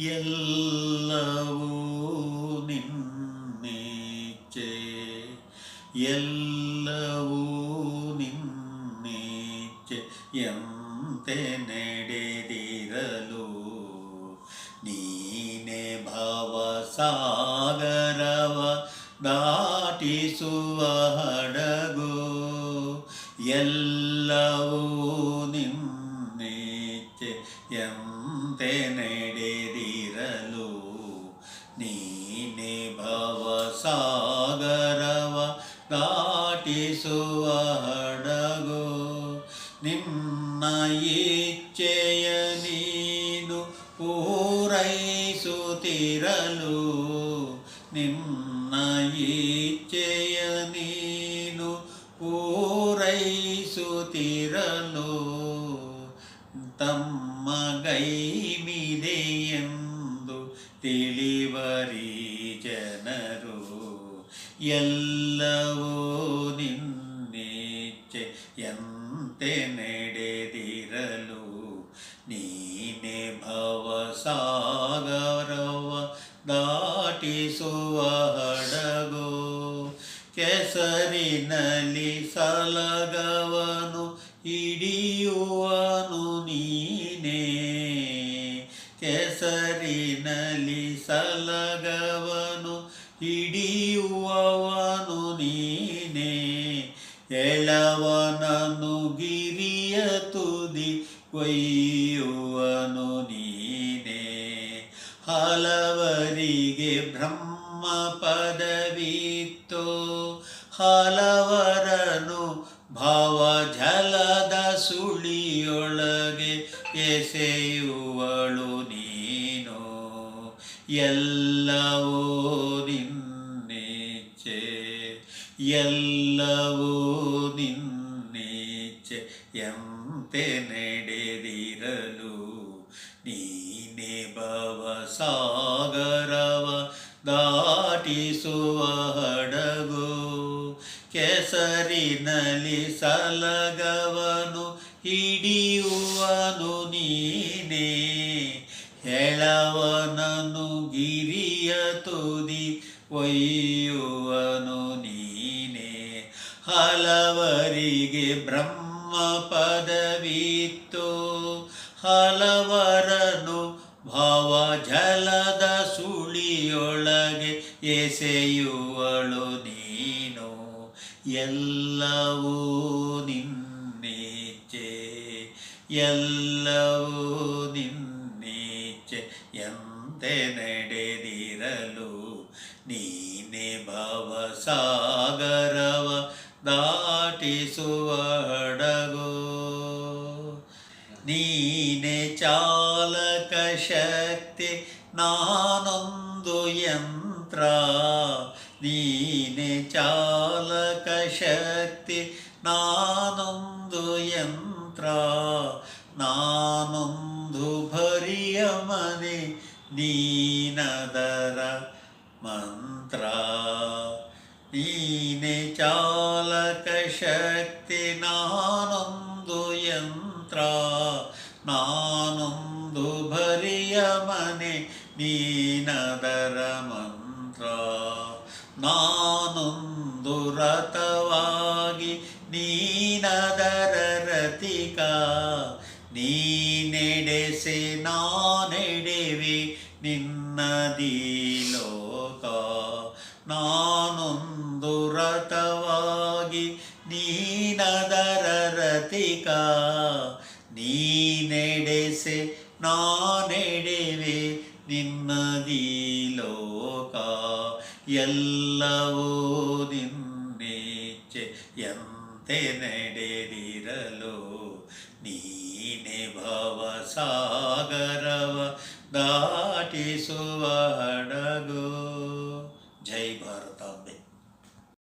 ಎಲ್ಲವೂ ನಿನ್ನೀಚೆ, ಎಲ್ಲವೂ ನಿನ್ನೀಚೆ ಎಂತೆ ನಡೆದಿರಲು ನೀನೆ ಭವಸಾಗರವ ದಾಟಿಸುವ ಹಡಗು. ಎಲ್ಲವೂ ನಿನ್ನೀಚೆ ಎಂತೆ ನಡೆದಿರಲು ನೀನೆ ಭವಸಾಗರವ ದಾಟಿಸುವ ಹಡಗು. ನಿನ್ನ ಇಚ್ಛೆಯ ನೀನು ಪೂರೈಸುತ್ತಿರಲು, ನಿನ್ನ ಇಚ್ಛೆಯ ನೀನು ಪೂರೈಸುತ್ತಿರಲು ತಮ್ಮ ಗೈಮಿದೆ ಎಂದು ತಿಳಿವರಿ ಜನರು. ಎಲ್ಲವೂ ನಿನ್ನಿಚ್ಛೆ ಎಂತೆ ನಡೆದಿರಲು ನೀನೆ ಭವಸಾಗರವ ದಾಟಿಸುವ ಹಡಗು. ಕೆಸರಿನಲ್ಲಿ ಸಲಗವನು ಹಿಡಿಯುವನು ನೀನೇ, ಕೆಸರಿನಲ್ಲಿ ಸಲಗವನು ಹಿಡಿಯುವವನು ನೀನೇ. ಎಳವನನು ಗಿರಿಯ ತುದಿ ಕೊಯ್ಯುವನು ನೀನೇ. ಹಲವರಿಗೆ ಬ್ರಹ್ಮ ಪದವಿತ್ತೋ, ಹಲವರನು ಭಾವಜಲದ ಸುಳಿಯೊಳಗೆ ಎಸೆಯುವಳು ನೀನು. ಎಲ್ಲವೂ ನಿನ್ನಿಚ್ಛೆ, ಎಲ್ಲವೂ ನಿನ್ನಿಚ್ಛೆ ಎಂತೆ ನಡೆದಿರಲು ನೀನೆ ಭವಸಾಗರವ ದಾಟಿಸುವ ಹಡಗು. ಕೆಸರಿನಲ್ಲಿ ಸಲಗವನು ಹಿಡಿಯುವನು ನೀನೇ, ಎಳವನನು ಗಿರಿಯ ತುದಿ ಒಯ್ಯುವನು ನೀನೇ. ಹಲವರಿಗೆ ಬ್ರಹ್ಮ ಪದವಿತ್ತೋ, ಹಲವರನು ಭಾವಜಲದ ಸುಳಿಯೊಳಗೆ ಎಸೆಯುವಳು ನೀನು. ಎಲ್ಲವೂ ನಿನ್ನಿಚ್ಛೆ, ಎಲ್ಲವೂ ನಿನ್ನಿಚ್ಛೆ ಎಂತೆ ನಡೆದಿರಲು ನೀನೆ ಭವಸಾಗರವ ದಾಟಿಸುವ ಹಡಗು. ನೀನೆ ಚಾಲಕ ಶಕ್ತಿ ನಾನೊಂದು ಯಂತ್ರ, ನೀನೆ ಚಾಲಕ ಶಕ್ತಿ ನಾನೊಂದು ಯಂತ್ರ. ನಾನೊಂದು ಭರಿಯ ಮನೆ ನೀನದರ ಮಂತ್ರ. ನೀನೆ ಚಾಲಕ ಶಕ್ತಿ ನಾನೊಂದು ಯಂತ್ರ, ನಾನೊಂದು ಭರಿಯ ಮನೆ ನೀನದರ ಮಂತ್ರ. ನಾನೊಂದು ರಥವಾಗಿ ನೀನದರ ರಥಿಕ, ನೀನೆಡೆಸೆ ನಾನೆಡೆವೆ ನಿನ್ನದೀ ಲೋಕ. ನಾನೊಂದು ರಥವಾಗಿ ನೀನದರ ರಥಿಕ, ನೀನೆಡೆಸೆ ನಾನೆಡೆವೆ ನಿನ್ನದೀ ಲೋಕ. ಎಲ್ಲವೂ ನಿನ್ನಿಚ್ಛೆ ಎಂತೆ ನಡೆದಿರಲು ನೀನೆ ಭವಸಾಗರವ ದಾಟಿಸುವ